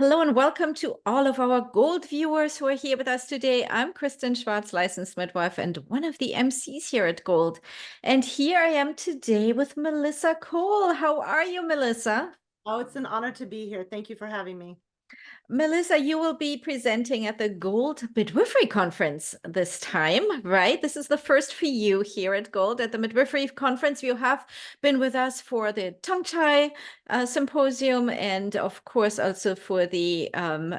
Hello and welcome to all of our Gold viewers who are here with us today. I'm Kristen Schwartz, licensed midwife and one of the MCs here at Gold. And here I am today with Melissa Cole. How are you, Melissa? Oh, it's an honor to be here. Thank you for having me. Melissa, you will be presenting at the Gold Midwifery Conference this time, right? This is the first for you here at Gold. At the Midwifery Conference, you have been with us for the tongue tie symposium and, of course, also for the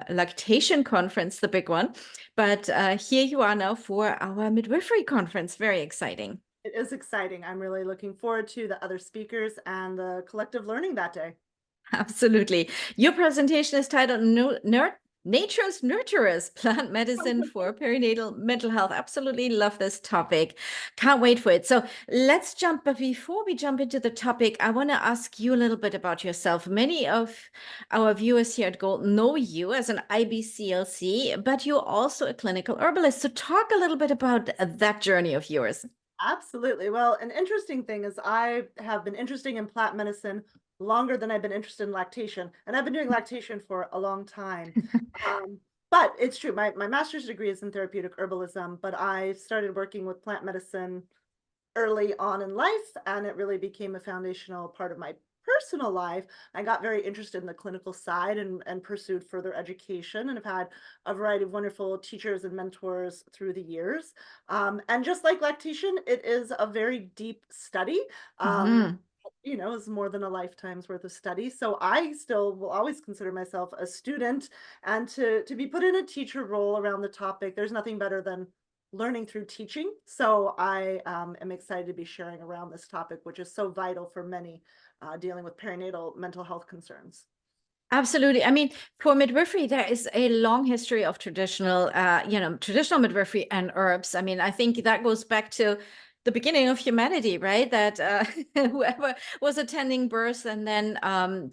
lactation conference, the big one. But here you are now for our Midwifery Conference. Very exciting. It is exciting. I'm really looking forward to the other speakers and the collective learning that day. Absolutely. Your presentation is titled Nature's Nurturers, Plant Medicine for Perinatal Mental Health. Absolutely love this topic. Can't wait for it. So let's jump. But before we jump into the topic, I want to ask you a little bit about yourself. Many of our viewers here at Gold know you as an IBCLC, but you're also a clinical herbalist. So talk a little bit about that journey of yours. Absolutely. Well, an interesting thing is I have been interested in plant medicine longer than I've been interested in lactation, and I've been doing lactation for a long time. Um, but it's true. My master's degree is in therapeutic herbalism, but I started working with plant medicine early on in life, and it really became a foundational part of my personal life. I got very interested in the clinical side and pursued further education, and have had a variety of wonderful teachers and mentors through the years. And just like lactation, it is a very deep study. Mhm. Is more than a lifetime's worth of study. So I still will always consider myself a student, and to be put in a teacher role around the topic, there's nothing better than learning through teaching. So I am excited to be sharing around this topic, which is so vital for many dealing with perinatal mental health concerns. Absolutely. I mean, for midwifery, there is a long history of traditional midwifery and herbs. I mean, I think that goes back to the beginning of humanity, right? That whoever was attending births and then,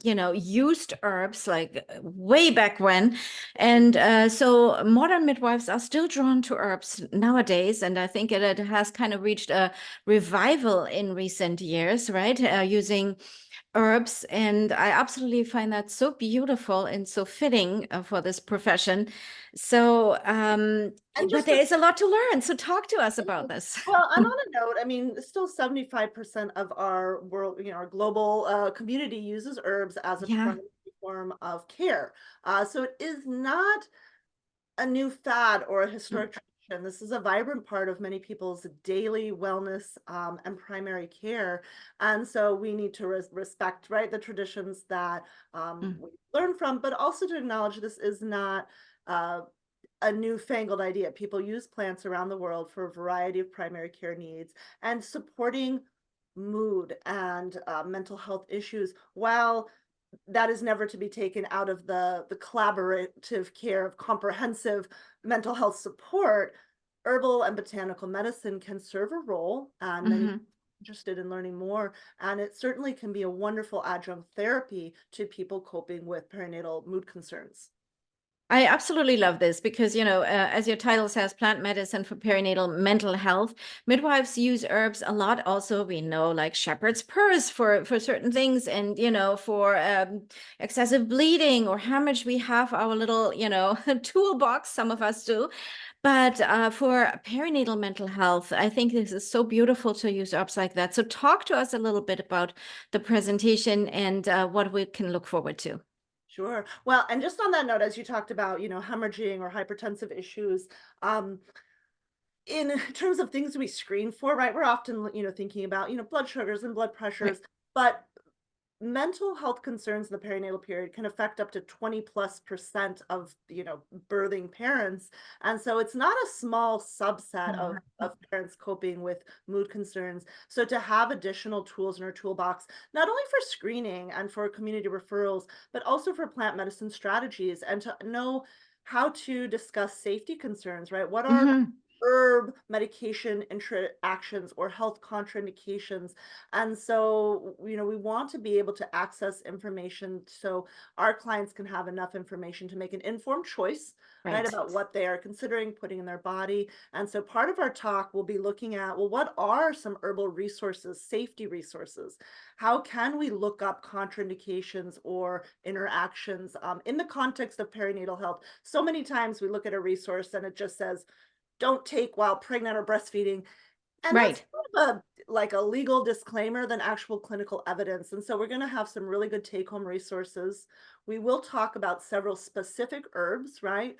used herbs like way back when. And so modern midwives are still drawn to herbs nowadays. And I think it has kind of reached a revival in recent years, right? Using herbs, and I absolutely find that so beautiful and so fitting for this profession. So, And but just there to is a lot to learn. So talk to us about this. Well, and on a note, I mean, still 75% of our world, our global community uses herbs as a Yeah. primary form of care. So it is not a new fad or a historic tradition. This is a vibrant part of many people's daily wellness and primary care. And so we need to respect, right, the traditions that Mm. we learn from, but also to acknowledge this is not uh, a newfangled idea. People use plants around the world for a variety of primary care needs, and supporting mood and mental health issues, while that is never to be taken out of the collaborative care of comprehensive mental health support. Herbal and botanical medicine can serve a role, and many Mhm. interested in learning more. And it certainly can be a wonderful adjunct therapy to people coping with perinatal mood concerns. I absolutely love this because, as your title says, plant medicine for perinatal mental health. Midwives use herbs a lot. Also, we know like shepherd's purse for certain things, and for excessive bleeding or hemorrhage, we have our little toolbox. Some of us do, but for perinatal mental health, I think this is so beautiful to use herbs like that. So, talk to us a little bit about the presentation and what we can look forward to. Sure. Well, and just on that note, as you talked about, hemorrhaging or hypertensive issues, um, in terms of things we screen for, right? We're often, thinking about, blood sugars and blood Right. pressures, but mental health concerns in the perinatal period can affect up to 20+% of, birthing parents. And so it's not a small subset of parents coping with mood concerns. So to have additional tools in our toolbox, not only for screening and for community referrals, but also for plant medicine strategies, and to know how to discuss safety concerns, right? What are Mhm. herb medication interactions or health contraindications. And so, we want to be able to access information so our clients can have enough information to make an informed choice, right, Right. about what they are considering putting in their body. And so part of our talk will be looking at, well, what are some herbal resources, safety resources? How can we look up contraindications or interactions in the context of perinatal health? So many times we look at a resource and it just says, don't take while pregnant or breastfeeding. And that's Right. more of a like a legal disclaimer than actual clinical evidence. And so we're going to have some really good take-home resources. We will talk about several specific herbs, right?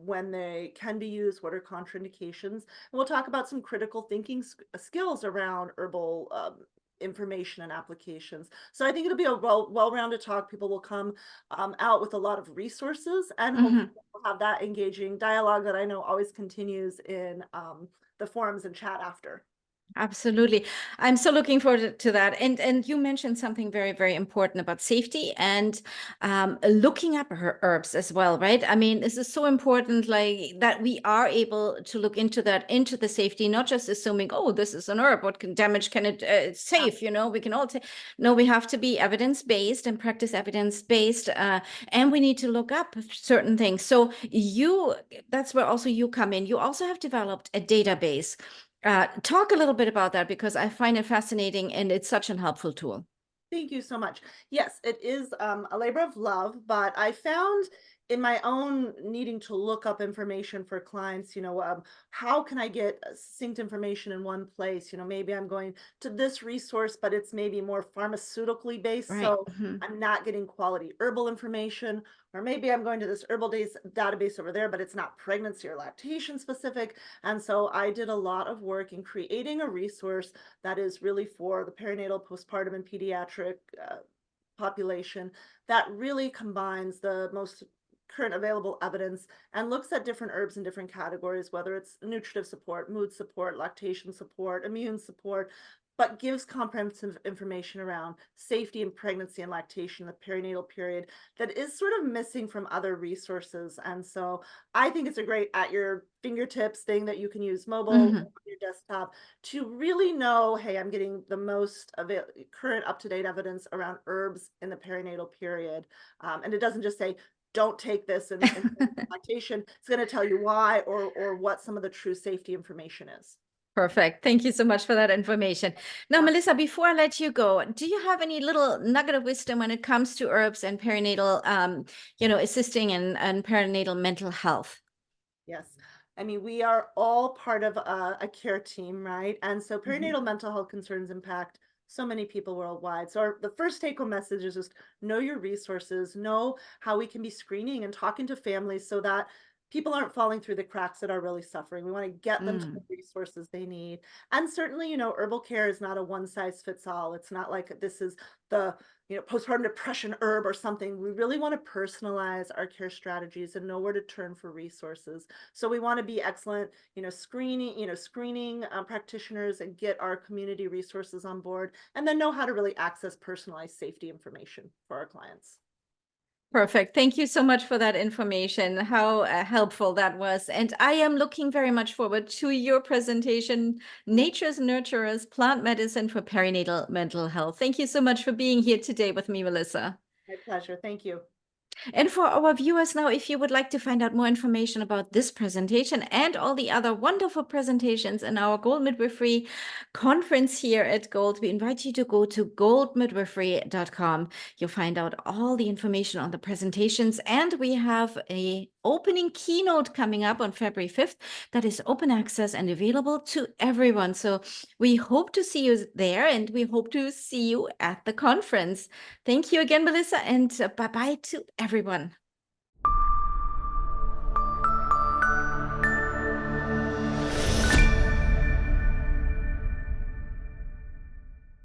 When they can be used, what are contraindications. And we'll talk about some critical thinking skills around herbal information and applications. So I think it'll be a well-rounded talk. People will come out with a lot of resources, and hopefully Mhm. we'll have that engaging dialogue that I know always continues in the forums and chat after. Absolutely. I'm so looking forward to that. And you mentioned something very, very important about safety and looking up herbs as well, right? I mean, this is so important, like that we are able to look into that, into the safety, not just assuming, oh, this is an herb. What can damage can it? It's Yeah. safe, we can all take. No, we have to be evidence-based and practice evidence-based, and we need to look up certain things. So that's where also you come in. You also have developed a database. Talk a little bit about that because I find it fascinating and it's such an helpful tool. Thank you so much. Yes, it is a labor of love, but I found in my own needing to look up information for clients, how can I get succinct information in one place? Maybe I'm going to this resource, but it's maybe more pharmaceutically based. Right. So I'm not getting quality herbal information, or maybe I'm going to this herbal days database over there, but it's not pregnancy or lactation specific. And so I did a lot of work in creating a resource that is really for the perinatal, postpartum, and pediatric population that really combines the most current available evidence and looks at different herbs in different categories, whether it's nutritive support, mood support, lactation support, immune support, but gives comprehensive information around safety in pregnancy and lactation, the perinatal period, that is sort of missing from other resources. And so I think it's a great at your fingertips thing that you can use mobile Hmm. on your desktop to really know, hey, I'm getting the most current up-to-date evidence around herbs in the perinatal period. And it doesn't just say, don't take this in lactation. It's going to tell you why or what some of the true safety information is. Perfect. Thank you so much for that information. Now, Yeah. Melissa, before I let you go, do you have any little nugget of wisdom when it comes to herbs and perinatal, assisting and perinatal mental health? Yes. I mean, we are all part of a care team, right? And so Mhm. perinatal mental health concerns impact so many people worldwide. So the first take home message is just know your resources, know how we can be screening and talking to families so that people aren't falling through the cracks that are really suffering. We want to get them to the Mm. resources they need. And certainly, herbal care is not a one size fits all. It's not like this is the postpartum depression herb or something. We really want to personalize our care strategies and know where to turn for resources. So we want to be excellent, screening practitioners and get our community resources on board, and then know how to really access personalized safety information for our clients. Perfect. Thank you so much for that information. How helpful that was. And I am looking very much forward to your presentation, Nature's Nurturers, Plant Medicine for Perinatal Mental Health. Thank you so much for being here today with me, Melissa. My pleasure. Thank you. And for our viewers now, if you would like to find out more information about this presentation and all the other wonderful presentations in our Gold Midwifery conference here at Gold, we invite you to go to goldmidwifery.com. You'll find out all the information on the presentations, and we have a opening keynote coming up on February 5th that is open access and available to everyone. So we hope to see you there, and we hope to see you at the conference. Thank you again, Melissa, and bye-bye to everyone.